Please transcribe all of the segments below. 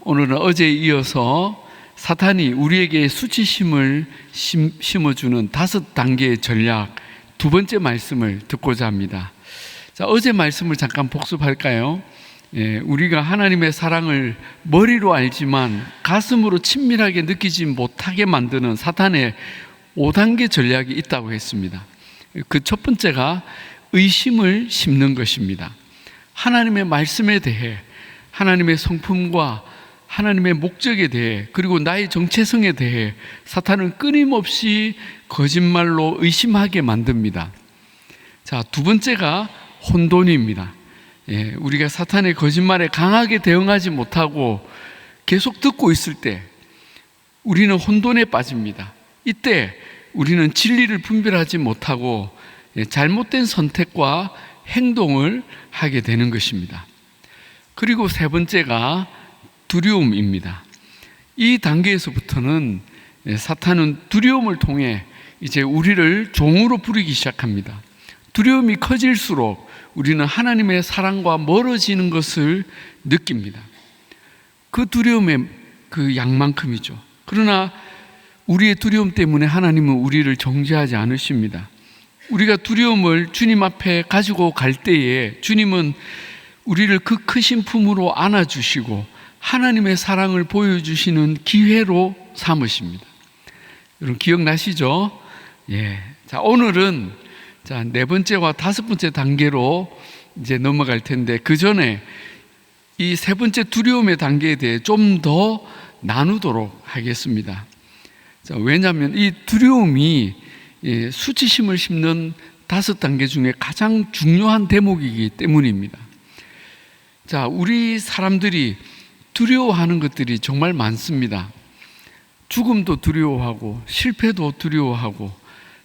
오늘은 어제에 이어서 사탄이 우리에게 수치심을 심어주는 5단계의 전략 두 번째 말씀을 듣고자 합니다. 자, 어제 말씀을 잠깐 복습할까요? 우리가 하나님의 사랑을 머리로 알지만 가슴으로 친밀하게 느끼지 못하게 만드는 사탄의 5단계 전략이 있다고 했습니다. 그 첫 번째가 의심을 심는 것입니다. 하나님의 말씀에 대해, 하나님의 성품과 하나님의 목적에 대해, 그리고 나의 정체성에 대해 사탄은 끊임없이 거짓말로 의심하게 만듭니다. 자, 두 번째가 혼돈입니다. 우리가 사탄의 거짓말에 강하게 대응하지 못하고 계속 듣고 있을 때 우리는 혼돈에 빠집니다. 이때 우리는 진리를 분별하지 못하고 잘못된 선택과 행동을 하게 되는 것입니다. 그리고 세 번째가 두려움입니다. 이 단계에서부터는 사탄은 두려움을 통해 이제 우리를 종으로 부리기 시작합니다. 두려움이 커질수록 우리는 하나님의 사랑과 멀어지는 것을 느낍니다. 그 두려움의 그 양만큼이죠. 그러나 우리의 두려움 때문에 하나님은 우리를 정죄하지 않으십니다. 우리가 두려움을 주님 앞에 가지고 갈 때에 주님은 우리를 그 크신 품으로 안아주시고 하나님의 사랑을 보여주시는 기회로 삼으십니다. 여러분 기억나시죠? 자, 오늘은 네 번째와 다섯 번째 단계로 이제 넘어갈 텐데, 그 전에 이 세 번째 두려움의 단계에 대해 좀 더 나누도록 하겠습니다. 자, 왜냐하면 이 두려움이 수치심을 심는 5단계 중에 가장 중요한 대목이기 때문입니다. 자, 우리 사람들이 두려워하는 것들이 정말 많습니다. 죽음도 두려워하고, 실패도 두려워하고,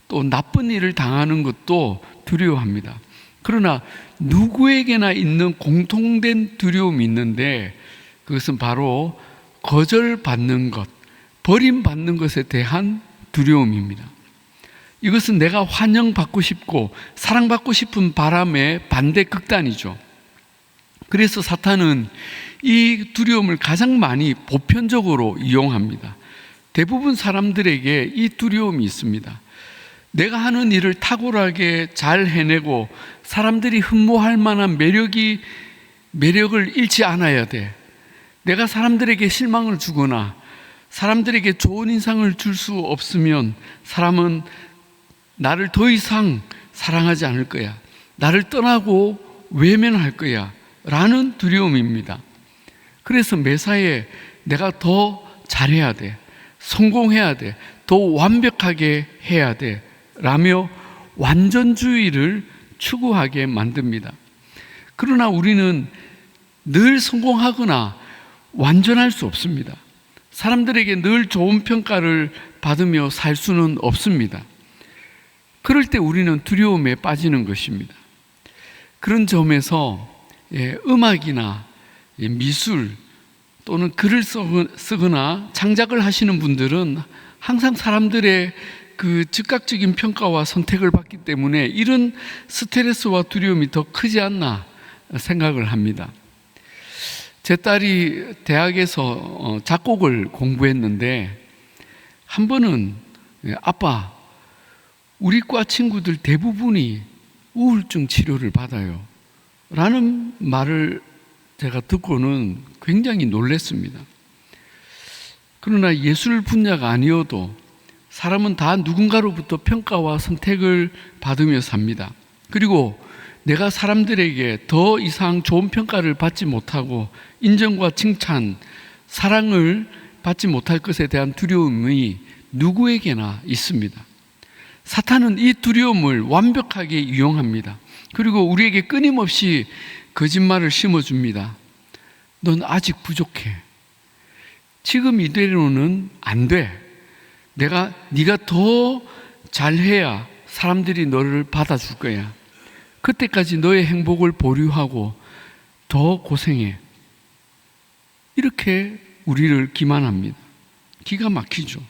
또 나쁜 일을 당하는 것도 두려워합니다. 그러나 누구에게나 있는 공통된 두려움이 있는데, 그것은 바로 거절받는 것, 버림받는 것에 대한 두려움입니다. 이것은 내가 환영받고 싶고 사랑받고 싶은 바람의 반대 극단이죠. 그래서 사탄은 이 두려움을 가장 많이 보편적으로 이용합니다. 대부분 사람들에게 이 두려움이 있습니다. 내가 하는 일을 탁월하게 잘 해내고 사람들이 흠모할 만한 매력을 잃지 않아야 돼. 내가 사람들에게 실망을 주거나 사람들에게 좋은 인상을 줄 수 없으면 사람은 나를 더 이상 사랑하지 않을 거야. 나를 떠나고 외면할 거야. 라는 두려움입니다. 그래서 매사에 내가 더 잘해야 돼. 성공해야 돼. 더 완벽하게 해야 돼. 라며 완전주의를 추구하게 만듭니다. 그러나 우리는 늘 성공하거나 완전할 수 없습니다. 사람들에게 늘 좋은 평가를 받으며 살 수는 없습니다. 그럴 때 우리는 두려움에 빠지는 것입니다. 그런 점에서 음악이나 미술 또는 글을 쓰거나 창작을 하시는 분들은 항상 사람들의 그 즉각적인 평가와 선택을 받기 때문에 이런 스트레스와 두려움이 더 크지 않나 생각을 합니다. 제 딸이 대학에서 작곡을 공부했는데 한 번은 아빠, 우리 과 친구들 대부분이 우울증 치료를 받아요 라는 말을 제가 듣고는 굉장히 놀랐습니다. 그러나 예술 분야가 아니어도 사람은 다 누군가로부터 평가와 선택을 받으며 삽니다. 그리고 내가 사람들에게 더 이상 좋은 평가를 받지 못하고 인정과 칭찬, 사랑을 받지 못할 것에 대한 두려움이 누구에게나 있습니다. 사탄은 이 두려움을 완벽하게 이용합니다. 그리고 우리에게 끊임없이 거짓말을 심어줍니다. 넌 아직 부족해. 지금 이대로는 안 돼. 네가 더 잘해야 사람들이 너를 받아줄 거야. 그때까지 너의 행복을 보류하고 더 고생해. 이렇게 우리를 기만합니다. 기가 막히죠.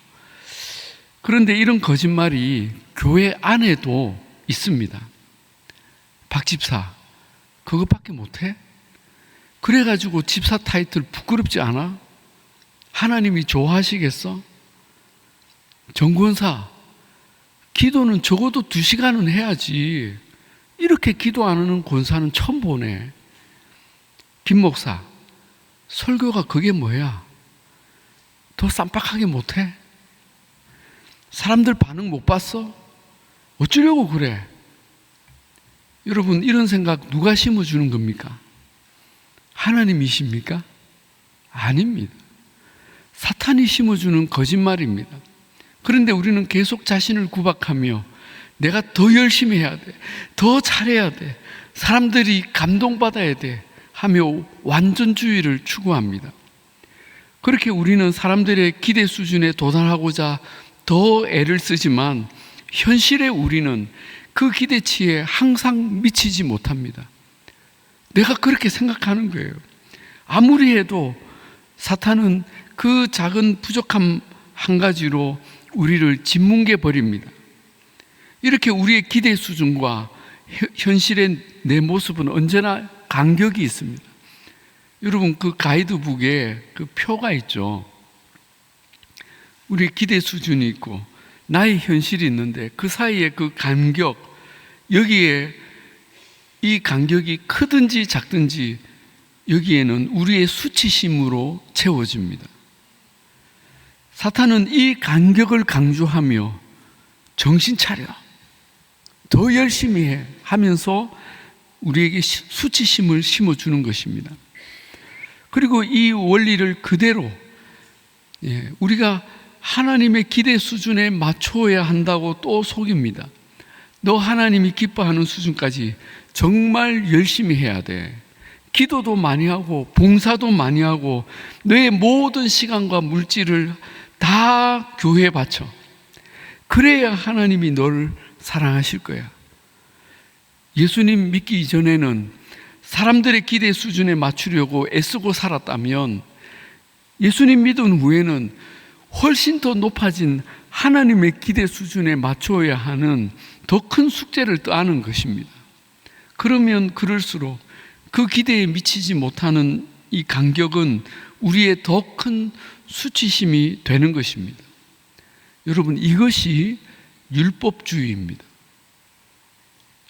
그런데 이런 거짓말이 교회 안에도 있습니다. 박 집사, 그것밖에 못해? 그래가지고 집사 타이틀 부끄럽지 않아? 하나님이 좋아하시겠어? 정권사, 기도는 적어도 2시간은 해야지. 이렇게 기도 안 하는 권사는 처음 보네. 김 목사, 설교가 그게 뭐야? 더 쌈박하게 못해? 사람들 반응 못 봤어? 어쩌려고 그래? 여러분, 이런 생각 누가 심어주는 겁니까? 하나님이십니까? 아닙니다. 사탄이 심어주는 거짓말입니다. 그런데 우리는 계속 자신을 구박하며 내가 더 열심히 해야 돼, 더 잘해야 돼, 사람들이 감동받아야 돼 하며 완전주의를 추구합니다. 그렇게 우리는 사람들의 기대 수준에 도달하고자 더 애를 쓰지만 현실의 우리는 그 기대치에 항상 미치지 못합니다. 내가 그렇게 생각하는 거예요. 아무리 해도 사탄은 그 작은 부족함 한 가지로 우리를 짓뭉개 버립니다. 이렇게 우리의 기대 수준과 현실의 내 모습은 언제나 간격이 있습니다. 여러분, 그 가이드북에 그 표가 있죠. 우리의 기대 수준이 있고 나의 현실이 있는데 그 사이에 그 간격, 여기에 이 간격이 크든지 작든지 여기에는 우리의 수치심으로 채워집니다. 사탄은 이 간격을 강조하며 정신 차려, 더 열심히 해 하면서 우리에게 수치심을 심어주는 것입니다. 그리고 이 원리를 그대로 우리가 하나님의 기대 수준에 맞춰야 한다고 또 속입니다. 너 하나님이 기뻐하는 수준까지 정말 열심히 해야 돼. 기도도 많이 하고 봉사도 많이 하고 너의 모든 시간과 물질을 다 교회에 바쳐. 그래야 하나님이 너를 사랑하실 거야. 예수님 믿기 이전에는 사람들의 기대 수준에 맞추려고 애쓰고 살았다면 예수님 믿은 후에는 훨씬 더 높아진 하나님의 기대 수준에 맞춰야 하는 더 큰 숙제를 떠안은 것입니다. 그러면 그럴수록 그 기대에 미치지 못하는 이 간격은 우리의 더 큰 수치심이 되는 것입니다. 여러분, 이것이 율법주의입니다.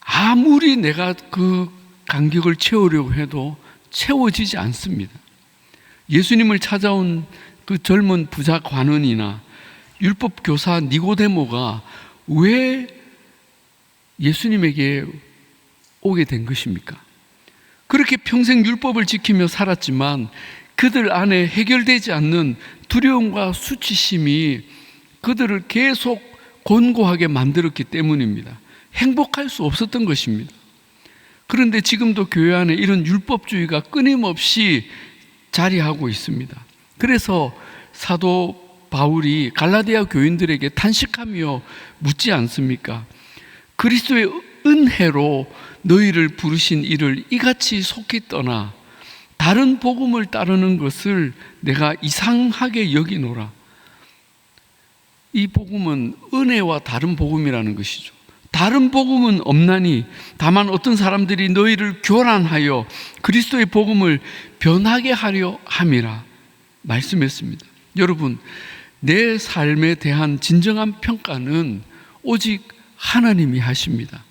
아무리 내가 그 간격을 채우려고 해도 채워지지 않습니다. 예수님을 찾아온 그 젊은 부자 관원이나 율법 교사 니고데모가 왜 예수님에게 오게 된 것입니까? 그렇게 평생 율법을 지키며 살았지만 그들 안에 해결되지 않는 두려움과 수치심이 그들을 계속 곤고하게 만들었기 때문입니다. 행복할 수 없었던 것입니다. 그런데 지금도 교회 안에 이런 율법주의가 끊임없이 자리하고 있습니다. 그래서 사도 바울이 갈라디아 교인들에게 탄식하며 묻지 않습니까? 그리스도의 은혜로 너희를 부르신 이를 이같이 속히 떠나 다른 복음을 따르는 것을 내가 이상하게 여기노라. 이 복음은 은혜와 다른 복음이라는 것이죠. 다른 복음은 없나니 다만 어떤 사람들이 너희를 교란하여 그리스도의 복음을 변하게 하려 함이라 말씀했습니다. 여러분, 내 삶에 대한 진정한 평가는 오직 하나님이 하십니다.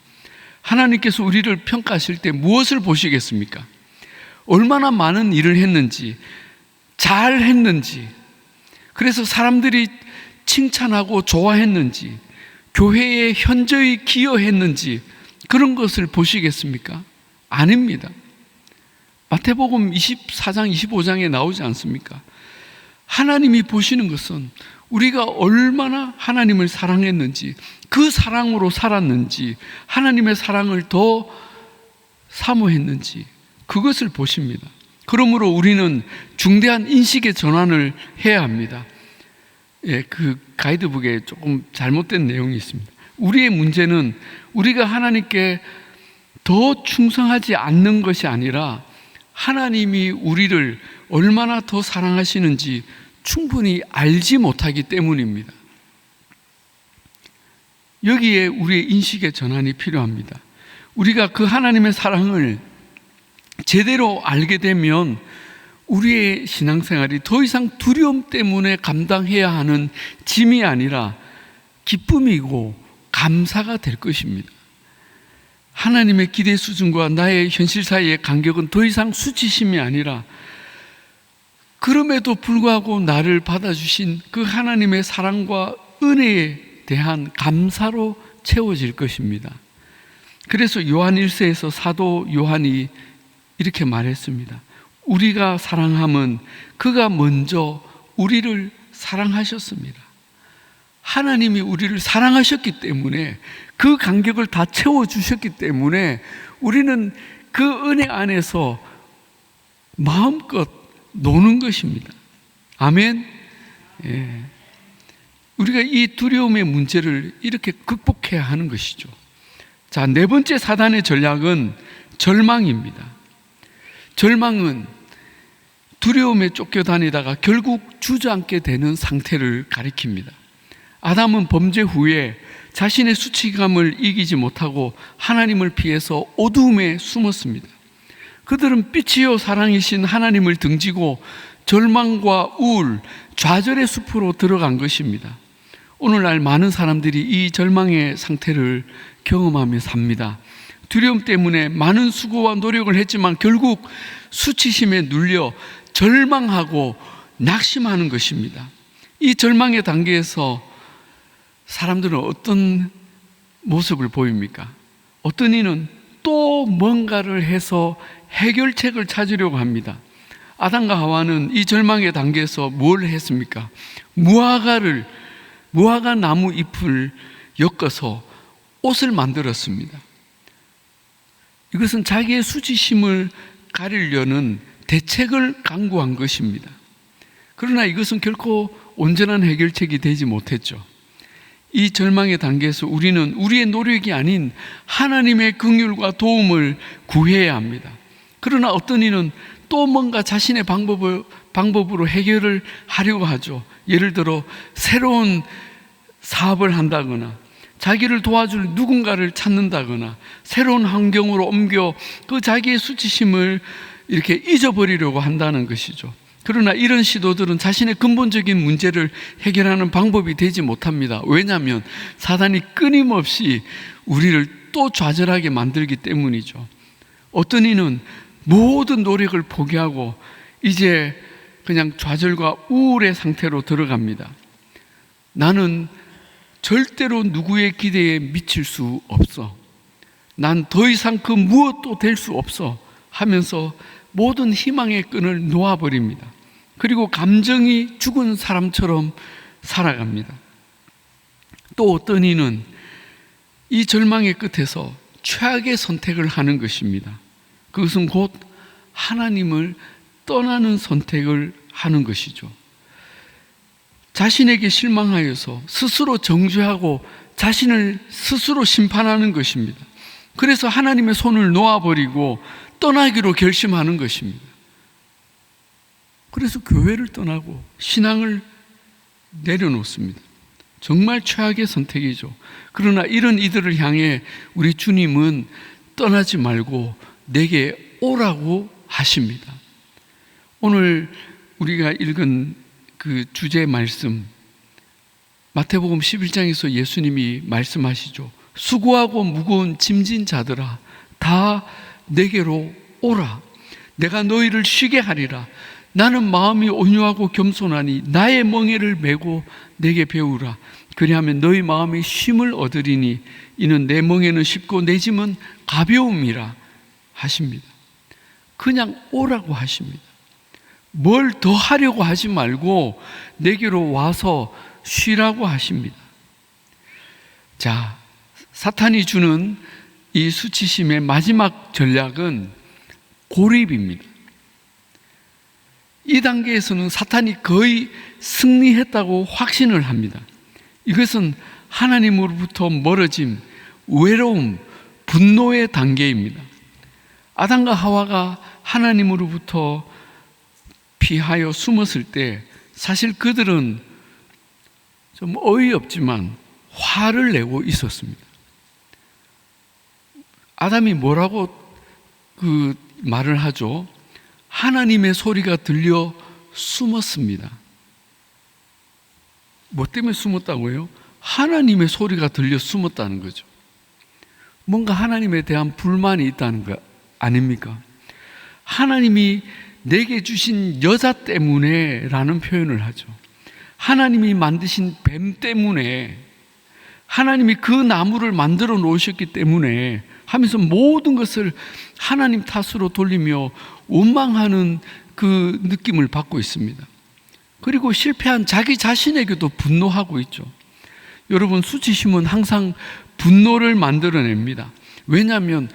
하나님께서 우리를 평가하실 때 무엇을 보시겠습니까? 얼마나 많은 일을 했는지, 잘 했는지, 그래서 사람들이 칭찬하고 좋아했는지, 교회에 현저히 기여했는지, 그런 것을 보시겠습니까? 아닙니다. 마태복음 24장, 25장에 나오지 않습니까? 하나님이 보시는 것은 우리가 얼마나 하나님을 사랑했는지, 그 사랑으로 살았는지, 하나님의 사랑을 더 사모했는지, 그것을 보십니다. 그러므로 우리는 중대한 인식의 전환을 해야 합니다. 그 가이드북에 조금 잘못된 내용이 있습니다. 우리의 문제는 우리가 하나님께 더 충성하지 않는 것이 아니라 하나님이 우리를 얼마나 더 사랑하시는지 충분히 알지 못하기 때문입니다. 여기에 우리의 인식의 전환이 필요합니다. 우리가 그 하나님의 사랑을 제대로 알게 되면 우리의 신앙생활이 더 이상 두려움 때문에 감당해야 하는 짐이 아니라 기쁨이고 감사가 될 것입니다. 하나님의 기대 수준과 나의 현실 사이의 간격은 더 이상 수치심이 아니라 그럼에도 불구하고 나를 받아주신 그 하나님의 사랑과 은혜에 대한 감사로 채워질 것입니다. 그래서 요한 1서에서 사도 요한이 이렇게 말했습니다. 우리가 사랑함은 그가 먼저 우리를 사랑하셨습니다. 하나님이 우리를 사랑하셨기 때문에 그 간격을 다 채워주셨기 때문에 우리는 그 은혜 안에서 마음껏 노는 것입니다. 아멘. 예. 우리가 이 두려움의 문제를 이렇게 극복해야 하는 것이죠. 자, 네 번째 사단의 전략은 절망입니다. 절망은 두려움에 쫓겨다니다가 결국 주저앉게 되는 상태를 가리킵니다. 아담은 범죄 후에 자신의 수치감을 이기지 못하고 하나님을 피해서 어두움에 숨었습니다. 그들은 빛이요 사랑이신 하나님을 등지고 절망과 우울, 좌절의 숲으로 들어간 것입니다. 오늘날 많은 사람들이 이 절망의 상태를 경험하며 삽니다. 두려움 때문에 많은 수고와 노력을 했지만 결국 수치심에 눌려 절망하고 낙심하는 것입니다. 이 절망의 단계에서 사람들은 어떤 모습을 보입니까? 어떤 이는 또 뭔가를 해서 해결책을 찾으려고 합니다. 아담과 하와는 이 절망의 단계에서 뭘 했습니까? 무화과 나무 잎을 엮어서 옷을 만들었습니다. 이것은 자기의 수치심을 가리려는 대책을 강구한 것입니다. 그러나 이것은 결코 온전한 해결책이 되지 못했죠. 이 절망의 단계에서 우리는 우리의 노력이 아닌 하나님의 긍휼과 도움을 구해야 합니다. 그러나 어떤 이는 또 뭔가 자신의 방법으로 해결을 하려고 하죠. 예를 들어 새로운 사업을 한다거나 자기를 도와줄 누군가를 찾는다거나 새로운 환경으로 옮겨 그 자기의 수치심을 이렇게 잊어버리려고 한다는 것이죠. 그러나 이런 시도들은 자신의 근본적인 문제를 해결하는 방법이 되지 못합니다. 왜냐하면 사단이 끊임없이 우리를 또 좌절하게 만들기 때문이죠. 어떤 이는 모든 노력을 포기하고 이제 그냥 좌절과 우울의 상태로 들어갑니다. 나는 절대로 누구의 기대에 미칠 수 없어. 난 더 이상 그 무엇도 될 수 없어 하면서 모든 희망의 끈을 놓아버립니다. 그리고 감정이 죽은 사람처럼 살아갑니다. 또 어떤 이는 이 절망의 끝에서 최악의 선택을 하는 것입니다. 그것은 곧 하나님을 떠나는 선택을 하는 것이죠. 자신에게 실망하여서 스스로 정죄하고 자신을 스스로 심판하는 것입니다. 그래서 하나님의 손을 놓아버리고 떠나기로 결심하는 것입니다. 그래서 교회를 떠나고 신앙을 내려놓습니다. 정말 최악의 선택이죠. 그러나 이런 이들을 향해 우리 주님은 떠나지 말고 내게 오라고 하십니다. 오늘 우리가 읽은 그 주제 말씀, 마태복음 11장에서 예수님이 말씀하시죠. 수고하고 무거운 짐진 자들아 다 내게로 오라. 내가 너희를 쉬게 하리라. 나는 마음이 온유하고 겸손하니 나의 멍에를 메고 내게 배우라. 그리하면 너희 마음이 쉼을 얻으리니 이는 내 멍에는 쉽고 내 짐은 가벼움이라 하십니다. 그냥 오라고 하십니다. 뭘 더 하려고 하지 말고 내게로 와서 쉬라고 하십니다. 자, 사탄이 주는 이 수치심의 마지막 전략은 고립입니다. 이 단계에서는 사탄이 거의 승리했다고 확신을 합니다. 이것은 하나님으로부터 멀어짐, 외로움, 분노의 단계입니다. 아담과 하와가 하나님으로부터 피하여 숨었을 때 사실 그들은 좀 어이없지만 화를 내고 있었습니다. 아담이 뭐라고 그 말을 하죠? 하나님의 소리가 들려 숨었습니다. 뭐 때문에 숨었다고요? 하나님의 소리가 들려 숨었다는 거죠. 뭔가 하나님에 대한 불만이 있다는 거 아닙니까? 하나님이 내게 주신 여자 때문에 라는 표현을 하죠. 하나님이 만드신 뱀 때문에, 하나님이 그 나무를 만들어 놓으셨기 때문에 하면서 모든 것을 하나님 탓으로 돌리며 원망하는 그 느낌을 받고 있습니다. 그리고 실패한 자기 자신에게도 분노하고 있죠. 여러분, 수치심은 항상 분노를 만들어냅니다. 왜냐하면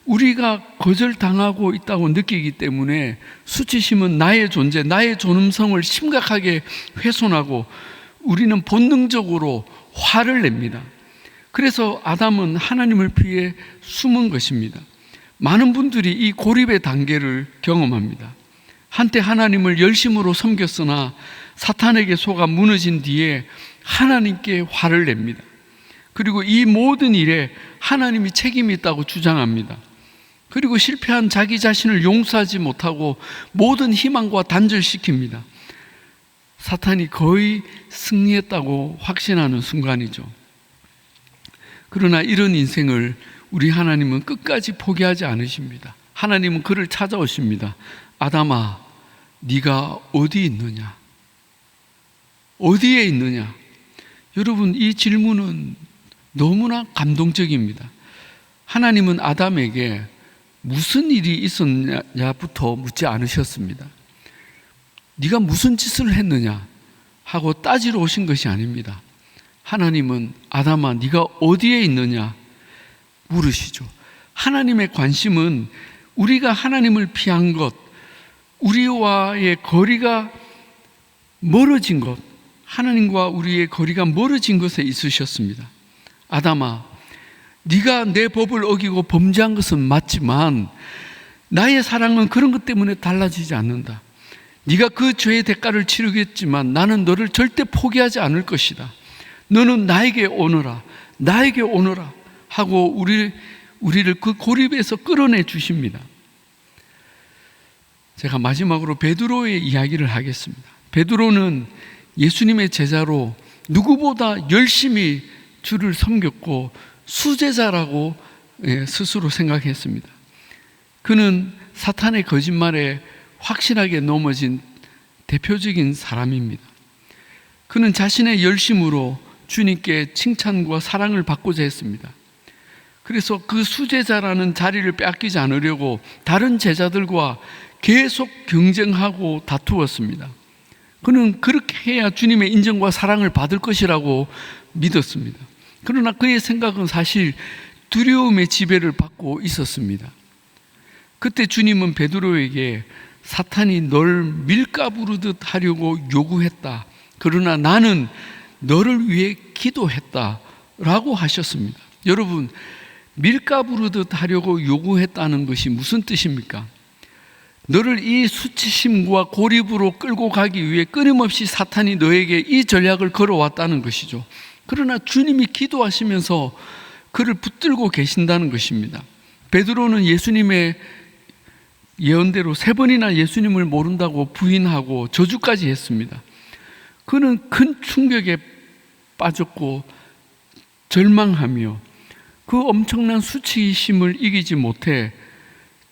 우리가 거절당하고 있다고 느끼기 때문에 수치심은 나의 존재, 나의 존엄성을 심각하게 훼손하고 우리는 본능적으로 화를 냅니다. 그래서 아담은 하나님을 피해 숨은 것입니다. 많은 분들이 이 고립의 단계를 경험합니다. 한때 하나님을 열심으로 섬겼으나 사탄에게 속아 무너진 뒤에 하나님께 화를 냅니다. 그리고 이 모든 일에 하나님이 책임이 있다고 주장합니다. 그리고 실패한 자기 자신을 용서하지 못하고 모든 희망과 단절시킵니다. 사탄이 거의 승리했다고 확신하는 순간이죠. 그러나 이런 인생을 우리 하나님은 끝까지 포기하지 않으십니다. 하나님은 그를 찾아오십니다. 아담아, 네가 어디 있느냐? 어디에 있느냐? 여러분, 이 질문은 너무나 감동적입니다. 하나님은 아담에게 무슨 일이 있었냐부터 묻지 않으셨습니다. 네가 무슨 짓을 했느냐 하고 따지러 오신 것이 아닙니다. 하나님은 아담아, 네가 어디에 있느냐 물으시죠. 하나님의 관심은 우리가 하나님을 피한 것, 우리와의 거리가 멀어진 것, 하나님과 우리의 거리가 멀어진 것에 있으셨습니다. 아담아, 네가 내 법을 어기고 범죄한 것은 맞지만 나의 사랑은 그런 것 때문에 달라지지 않는다. 네가 그 죄의 대가를 치르겠지만 나는 너를 절대 포기하지 않을 것이다. 너는 나에게 오너라, 나에게 오너라 하고 우리를 그 고립에서 끌어내 주십니다. 제가 마지막으로 베드로의 이야기를 하겠습니다. 베드로는 예수님의 제자로 누구보다 열심히 주를 섬겼고 수제자라고 스스로 생각했습니다. 그는 사탄의 거짓말에 확실하게 넘어진 대표적인 사람입니다. 그는 자신의 열심으로 주님께 칭찬과 사랑을 받고자 했습니다. 그래서 그 수제자라는 자리를 빼앗기지 않으려고 다른 제자들과 계속 경쟁하고 다투었습니다. 그는 그렇게 해야 주님의 인정과 사랑을 받을 것이라고 믿었습니다. 그러나 그의 생각은 사실 두려움의 지배를 받고 있었습니다. 그때 주님은 베드로에게 사탄이 널 밀가부르듯 하려고 요구했다. 그러나 나는 너를 위해 기도했다라고 하셨습니다. 여러분, 밀가부르듯 하려고 요구했다는 것이 무슨 뜻입니까? 너를 이 수치심과 고립으로 끌고 가기 위해 끊임없이 사탄이 너에게 이 전략을 걸어왔다는 것이죠. 그러나 주님이 기도하시면서 그를 붙들고 계신다는 것입니다. 베드로는 예수님의 예언대로 3번이나 예수님을 모른다고 부인하고 저주까지 했습니다. 그는 큰 충격에 빠졌고 절망하며 그 엄청난 수치심을 이기지 못해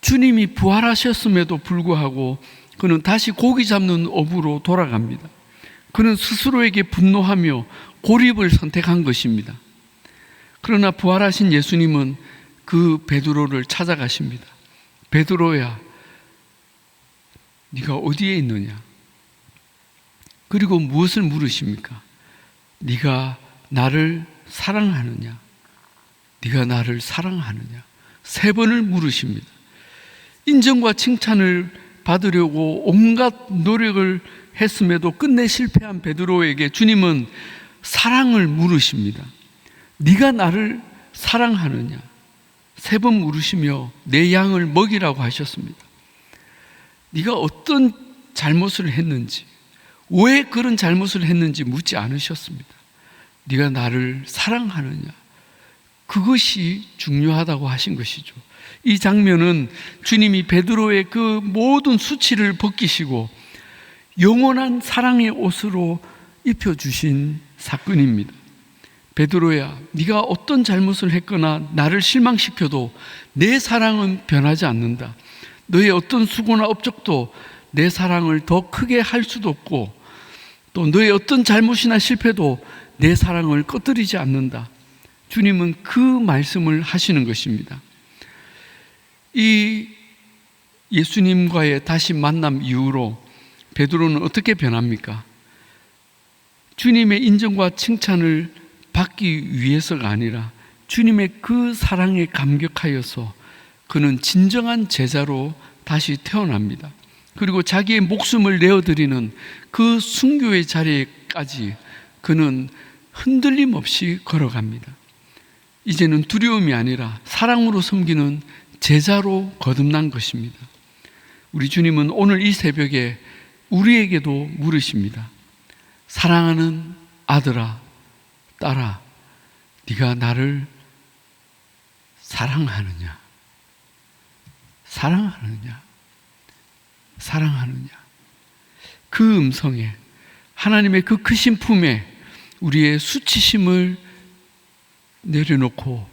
주님이 부활하셨음에도 불구하고 그는 다시 고기 잡는 업으로 돌아갑니다. 그는 스스로에게 분노하며 고립을 선택한 것입니다. 그러나 부활하신 예수님은 그 베드로를 찾아가십니다. 베드로야, 네가 어디에 있느냐? 그리고 무엇을 물으십니까? 네가 나를 사랑하느냐? 네가 나를 사랑하느냐? 3번을 물으십니다. 인정과 칭찬을 받으려고 온갖 노력을 했음에도 끝내 실패한 베드로에게 주님은 사랑을 물으십니다. 네가 나를 사랑하느냐? 3번 물으시며 내 양을 먹이라고 하셨습니다. 네가 어떤 잘못을 했는지, 왜 그런 잘못을 했는지 묻지 않으셨습니다. 네가 나를 사랑하느냐? 그것이 중요하다고 하신 것이죠. 이 장면은 주님이 베드로의 그 모든 수치를 벗기시고 영원한 사랑의 옷으로 입혀주신 사건입니다. 베드로야, 네가 어떤 잘못을 했거나 나를 실망시켜도 내 사랑은 변하지 않는다. 너의 어떤 수고나 업적도 내 사랑을 더 크게 할 수도 없고, 또 너의 어떤 잘못이나 실패도 내 사랑을 꺼뜨리지 않는다. 주님은 그 말씀을 하시는 것입니다. 이 예수님과의 다시 만남 이후로 베드로는 어떻게 변합니까? 주님의 인정과 칭찬을 받기 위해서가 아니라 주님의 그 사랑에 감격하여서 그는 진정한 제자로 다시 태어납니다. 그리고 자기의 목숨을 내어드리는 그 순교의 자리까지 그는 흔들림 없이 걸어갑니다. 이제는 두려움이 아니라 사랑으로 섬기는 제자로 거듭난 것입니다. 우리 주님은 오늘 이 새벽에 우리에게도 물으십니다. 사랑하는 아들아, 딸아, 네가 나를 사랑하느냐? 사랑하느냐? 사랑하느냐? 그 음성에, 하나님의 그 크신 품에 우리의 수치심을 내려놓고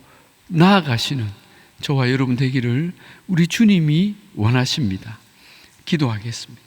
나아가시는 저와 여러분 되기를 우리 주님이 원하십니다. 기도하겠습니다.